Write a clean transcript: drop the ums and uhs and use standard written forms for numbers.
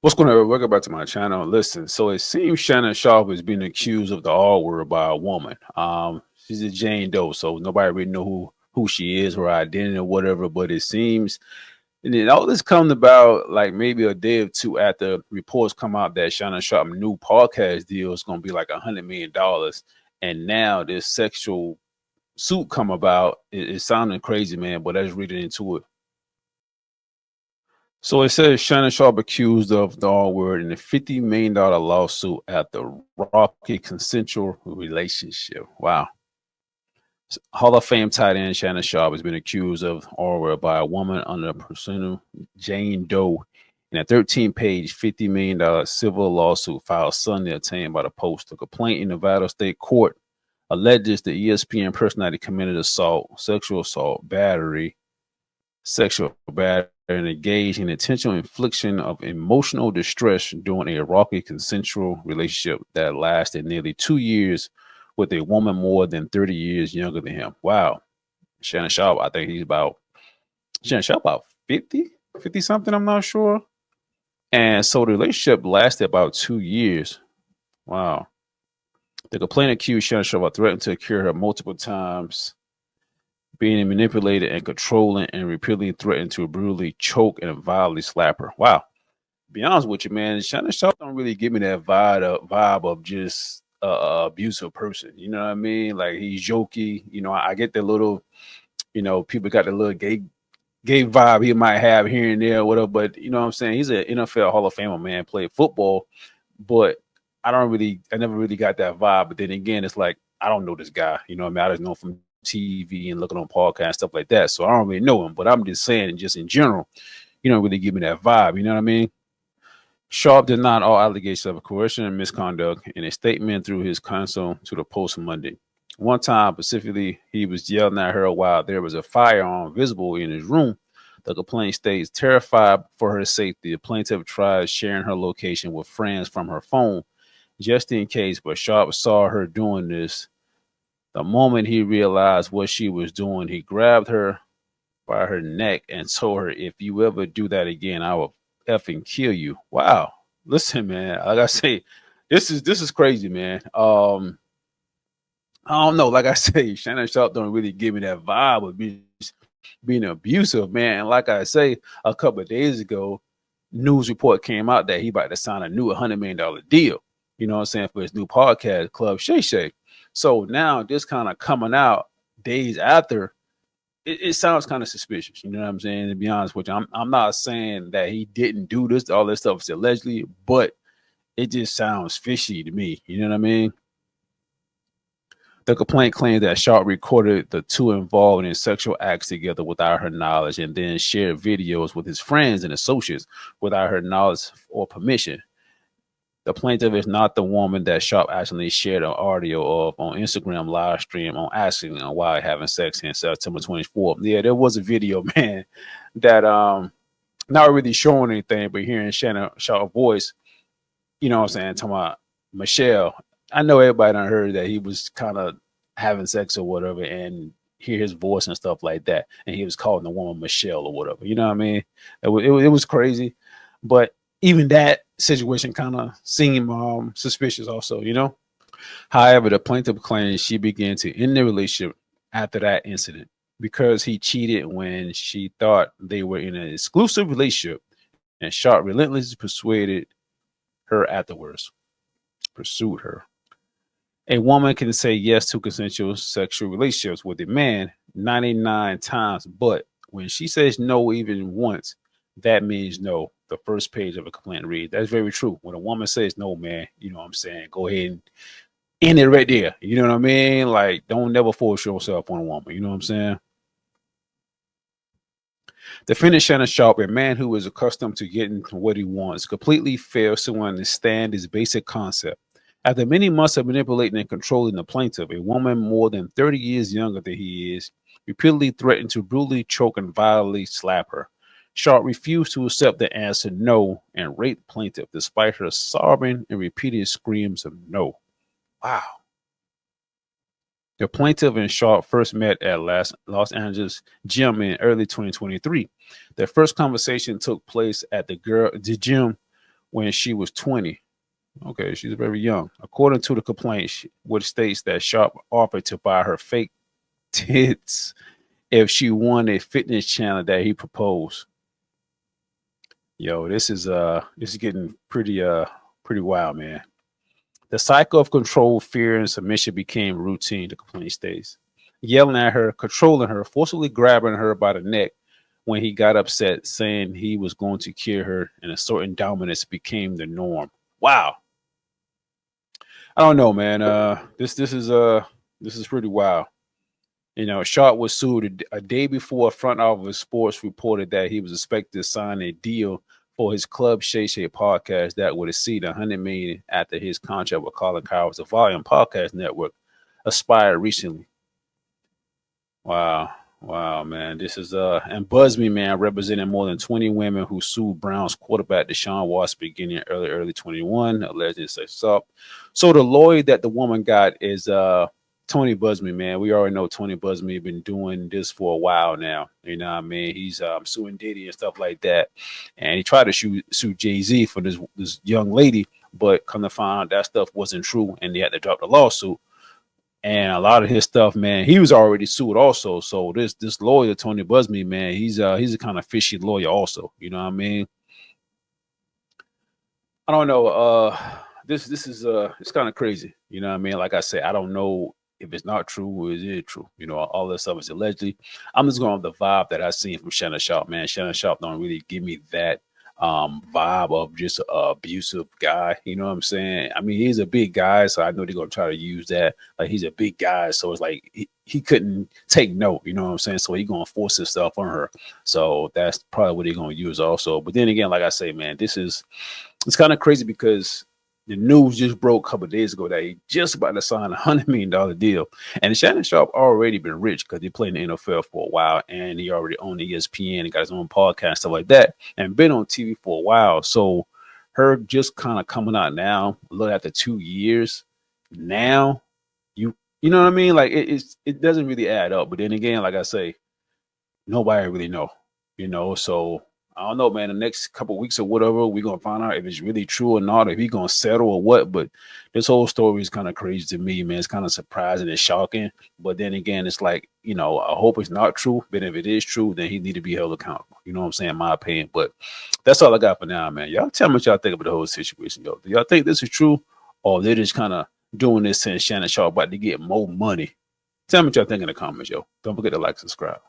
What's going on? Welcome back to my channel. Listen, so it seems Shannon Sharpe is being accused of the R word by a woman. She's a Jane Doe, so nobody really know who she is, her identity or whatever. But it seems, and then all this comes about like maybe a day or two after reports come out that Shannon Sharpe's new podcast deal is going to be like $100 million, and now this sexual suit come about. It's sounding crazy, man. But let's read it into it. So it says Shannon Sharpe accused of the R word in a $50 million lawsuit at the rocky consensual relationship. Wow. Hall of Fame tight end Shannon Sharpe has been accused of R word by a woman under persona Jane Doe in a 13-page, $50 million civil lawsuit filed Sunday obtained by the Post. The complaint in Nevada State Court alleges the ESPN personality committed sexual assault, sexual battery, and engaged in intentional infliction of emotional distress during a rocky consensual relationship that lasted nearly 2 years with a woman more than 30 years younger than him. Wow. Shannon Sharpe, I think Shannon Sharpe about 50 something, I'm not sure. And so the relationship lasted about 2 years. Wow. The complaint accused Shannon Sharpe of threatening to kill her multiple times, being manipulated and controlling, and repeatedly threatened to brutally choke and violently slap her. Wow. Be honest with you, man, Shannon Sharpe don't really give me that vibe of just abusive person. You know what I mean? Like, he's jokey. You know, I get the little, people got the little gay vibe he might have here and there or whatever. But you know what I'm saying? He's an NFL Hall of Famer, man, played football. But I never really got that vibe. But then again, it's like, I don't know this guy. You know what I mean? I just know from TV and looking on podcasts, stuff like that. So I don't really know him, but I'm just saying, just in general, you don't really give me that vibe. You know what I mean? Sharpe denied all allegations of coercion and misconduct in a statement through his counsel to the Post Monday. One time, specifically, he was yelling at her while there was a firearm visible in his room. The complaint states, terrified for her safety, the plaintiff tried sharing her location with friends from her phone just in case, but Sharpe saw her doing this. The moment he realized what she was doing, he grabbed her by her neck and told her, if you ever do that again, I will effing kill you. Wow. Listen, man, like I say, this is crazy, man. I don't know. Like I say, Shannon Sharpe don't really give me that vibe of being abusive, man. And like I say, a couple of days ago, news report came out that he about to sign a new $100 million deal. You know what I'm saying, for his new podcast, Club Shay Shay. So now this kind of coming out days after, it sounds kind of suspicious. You know what I'm saying? To be honest with you, I'm not saying that he didn't do this. All this stuff is allegedly, but it just sounds fishy to me. You know what I mean? The complaint claims that Sharpe recorded the two involved in sexual acts together without her knowledge and then shared videos with his friends and associates without her knowledge or permission. The plaintiff is not the woman that Sharpe actually shared an audio of on Instagram live stream on asking why having sex in September 24th. Yeah, there was a video, man, that not really showing anything, but hearing Shannon Sharpe's voice, you know what I'm saying, talking about Michelle. I know everybody done heard that he was kind of having sex or whatever, and hear his voice and stuff like that, and he was calling the woman Michelle or whatever. You know what I mean? It was crazy, but even that situation kind of seemed suspicious also, you know. However, the plaintiff claims she began to end the relationship after that incident because he cheated when she thought they were in an exclusive relationship, and Sharpe relentlessly pursued her. A woman can say yes to consensual sexual relationships with a man 99 times, but when she says no even once, that means no. The first page of a complaint reads. That's very true. When a woman says no, man, you know what I'm saying, go ahead and end it right there. You know what I mean? Like, don't never force yourself on a woman. You know what I'm saying? Defendant Shannon Sharpe, a man who is accustomed to getting what he wants, completely fails to understand this basic concept. After many months of manipulating and controlling the plaintiff, a woman more than 30 years younger than he is, repeatedly threatened to brutally choke and violently slap her. Sharpe refused to accept the answer no and raped plaintiff despite her sobbing and repeated screams of no. Wow. The plaintiff and Sharpe first met at Los Angeles gym in early 2023. Their first conversation took place at the gym when she was 20. Okay, she's very young. According to the complaint, which states that Sharpe offered to buy her fake tits if she won a fitness challenge that he proposed. Yo, this is getting pretty wild, man. The cycle of control, fear, and submission became routine, the complaint states. Yelling at her, controlling her, forcibly grabbing her by the neck when he got upset, saying he was going to kill her, and asserting dominance became the norm. Wow. I don't know, man. This is pretty wild. Sharpe was sued a day before Front Office Sports reported that he was expected to sign a deal for his Club Shay Shay podcast that would exceed $100 million after his contract with Colin Coward's Volume Podcast Network expired recently. Wow. Wow, man. This is and Buzzme, man, representing more than 20 women who sued Browns quarterback Deshaun Watson beginning early 21, allegedly sex assault. So the lawyer that the woman got is Tony Buzzme, man. We already know Tony Buzzme been doing this for a while now. You know what I mean? He's suing Diddy and stuff like that. And he tried to sue Jay-Z for this young lady, but come to find out that stuff wasn't true and they had to drop the lawsuit. And a lot of his stuff, man, he was already sued also. So this lawyer, Tony Buzzme, man, he's a kind of fishy lawyer also. You know what I mean? I don't know. This is it's kind of crazy. You know what I mean? Like I said, I don't know if it's not true or is it true. All this stuff is allegedly. I'm just going with the vibe that I seen from Shannon Sharpe, man. Shannon Sharpe don't really give me that vibe of just an abusive guy. You know what I'm saying? I mean, he's a big guy, so I know they're gonna try to use that. Like, he's a big guy, so it's like he couldn't take no, you know what I'm saying? So he's gonna force himself on her. So that's probably what they're gonna use also. But then again, like I say, man, it's kind of crazy because the news just broke a couple of days ago that he just about to sign $100 million deal. And Shannon Sharpe already been rich because he played in the NFL for a while, and he already owned ESPN and got his own podcast, stuff like that, and been on TV for a while. So her just kind of coming out now, look after 2 years, now you know what I mean? Like, it doesn't really add up. But then again, like I say, nobody really know. So I don't know, man. The next couple of weeks or whatever, we're gonna find out if it's really true or not, if he's gonna settle or what. But this whole story is kind of crazy to me, man. It's kind of surprising and shocking. But then again, it's like, I hope it's not true. But if it is true, then he need to be held accountable. You know what I'm saying? In my opinion. But that's all I got for now, man. Y'all tell me what y'all think about the whole situation, yo. Do y'all think this is true, or they're just kind of doing this since Shannon Sharpe about to get more money? Tell me what y'all think in the comments, yo. Don't forget to like, subscribe.